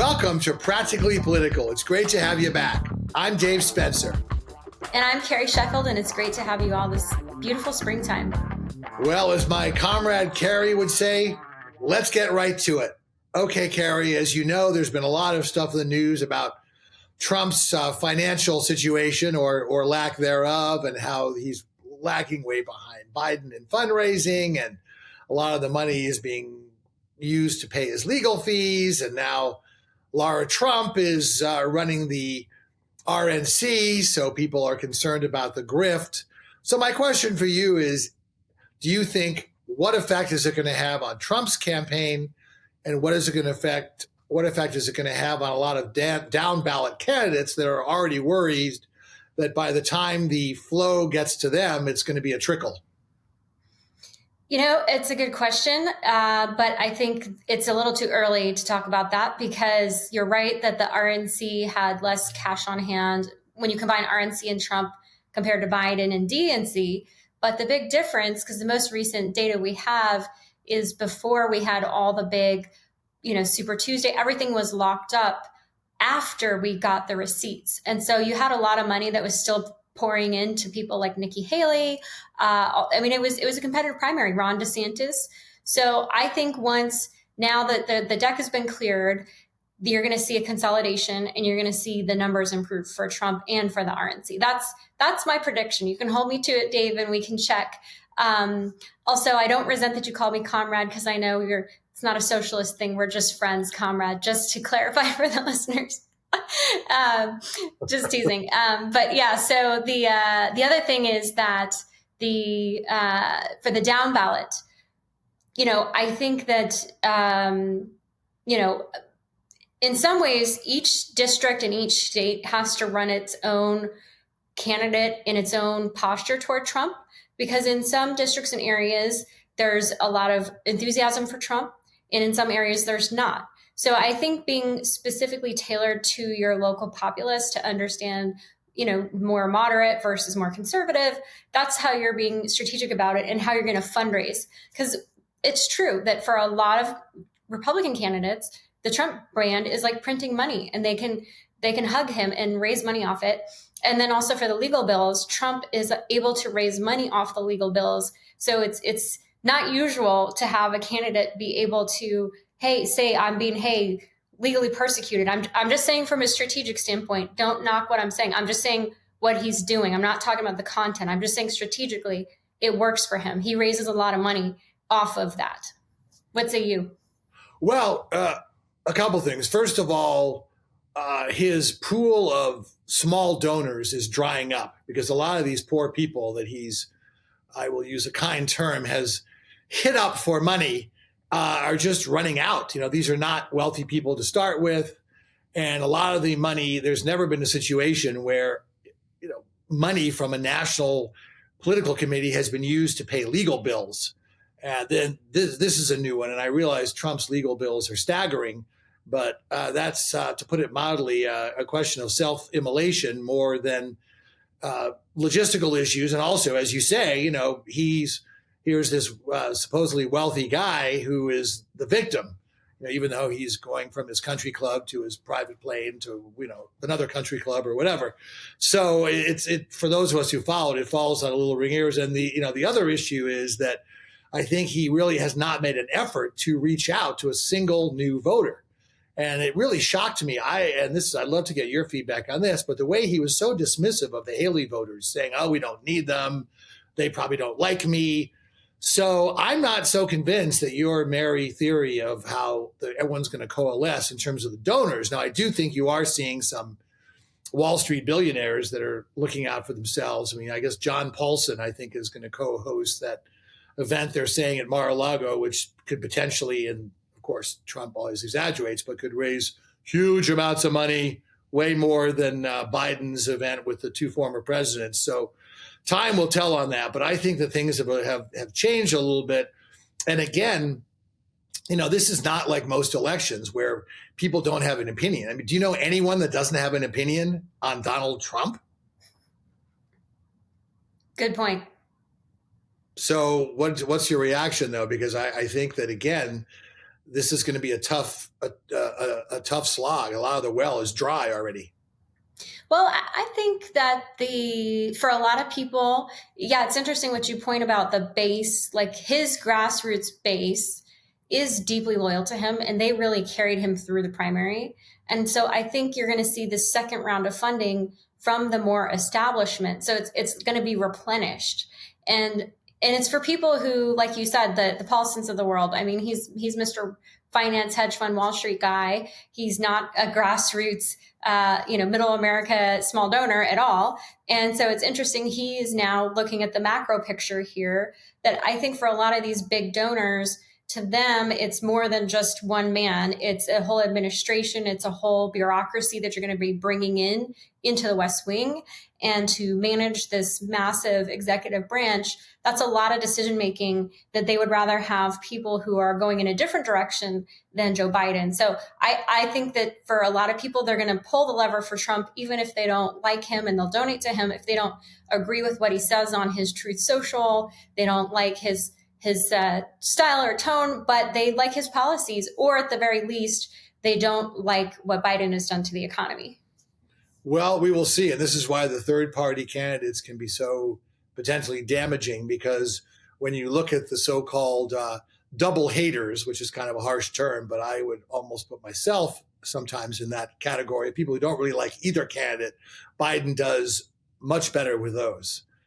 Welcome to Practically Political. It's great to have you back. I'm Dave Spencer. And I'm Carrie, Sheffield, and it's great to have you all this beautiful springtime. Well, as my comrade Carrie would say, let's get right to it. Okay, Carrie, as you know, there's been a lot of stuff in the news about Trump's financial situation or lack thereof, and how he's lagging way behind Biden in fundraising, and a lot of the money is being used to pay his legal fees. And now Laura Trump is running the RNC, so people are concerned about the grift. So my question for you is, do you think, what effect is it going to have on Trump's campaign, and what effect is it going to have on a lot of down-ballot candidates that are already worried that by the time the flow gets to them, it's going to be a trickle? You know, it's a good question, but I think it's a little too early to talk about that, because you're right that the RNC had less cash on hand when you combine RNC and Trump compared to Biden and DNC. But the big difference, because the most recent data we have is before we had all the big, Super Tuesday, everything was locked up after we got the receipts. And so you had a lot of money that was still pouring into people like Nikki Haley. It was a competitive primary, Ron DeSantis. So I think once now that the deck has been cleared, you're going to see a consolidation, and you're going to see the numbers improve for Trump and for the RNC. That's my prediction. You can hold me to it, Dave, and we can check. Also, I don't resent that you call me comrade, because I know it's not a socialist thing. We're just friends, comrade, just to clarify for the listeners. Just teasing. But yeah, so the other thing is that for the down ballot, I think that, in some ways, each district in each state has to run its own candidate in its own posture toward Trump, because in some districts and areas, there's a lot of enthusiasm for Trump, and in some areas there's not. So I think being specifically tailored to your local populace to understand, more moderate versus more conservative, that's how you're being strategic about it and how you're going to fundraise. Because it's true that for a lot of Republican candidates, the Trump brand is like printing money, and they can hug him and raise money off it. And then also for the legal bills, Trump is able to raise money off the legal bills. So it's not usual to have a candidate be able to, say I'm being, legally persecuted. I'm just saying from a strategic standpoint, don't knock what I'm saying. I'm just saying what he's doing. I'm not talking about the content. I'm just saying strategically, it works for him. He raises a lot of money off of that. What say you? Well, a couple things. First of all, his pool of small donors is drying up, because a lot of these poor people that I will use a kind term, has hit up for money, are just running out. These are not wealthy people to start with. And a lot of the money, there's never been a situation where, money from a national political committee has been used to pay legal bills. And then this is a new one. And I realize Trump's legal bills are staggering, but that's, to put it mildly, a question of self-immolation more than logistical issues. And also, as you say, here's this supposedly wealthy guy who is the victim, even though he's going from his country club to his private plane to, another country club or whatever. So it for those of us who followed, it falls on a little ring ears. And the other issue is that I think he really has not made an effort to reach out to a single new voter. And it really shocked me. I'd love to get your feedback on this, but the way he was so dismissive of the Haley voters, saying, "Oh, we don't need them. They probably don't like me." So I'm not so convinced that your merry theory of how everyone's going to coalesce in terms of the donors. Now, I do think you are seeing some Wall Street billionaires that are looking out for themselves. I mean, I guess John Paulson, I think, is going to co-host that event they're saying at Mar-a-Lago, which could potentially, and of course, Trump always exaggerates, but could raise huge amounts of money, way more than Biden's event with the two former presidents. So time will tell on that. But I think that things have changed a little bit. And again, this is not like most elections where people don't have an opinion. I mean, do you know anyone that doesn't have an opinion on Donald Trump? Good point. So what's your reaction, though? Because I think that, again, this is going to be a tough slog. A lot of the well is dry already. Well, I think that for a lot of people, yeah, it's interesting what you point about the base, like his grassroots base is deeply loyal to him and they really carried him through the primary. And so I think you're going to see the second round of funding from the more establishment. So it's going to be replenished. And it's for people who, like you said, the Paulsons of the world. I mean, he's Mr. Finance, hedge fund, Wall Street guy. He's not a grassroots, middle America small donor at all. And so it's interesting. He is now looking at the macro picture here that I think for a lot of these big donors, to them, it's more than just one man. It's a whole administration. It's a whole bureaucracy that you're going to be bringing into the West Wing. And to manage this massive executive branch, that's a lot of decision making that they would rather have people who are going in a different direction than Joe Biden. So I think that for a lot of people, they're going to pull the lever for Trump, even if they don't like him, and they'll donate to him if they don't agree with what he says on his Truth Social. They don't like his style or tone, but they like his policies, or at the very least, they don't like what Biden has done to the economy. Well, we will see. And this is why the third party candidates can be so potentially damaging, because when you look at the so-called double haters, which is kind of a harsh term, but I would almost put myself sometimes in that category of people who don't really like either candidate, Biden does much better with those.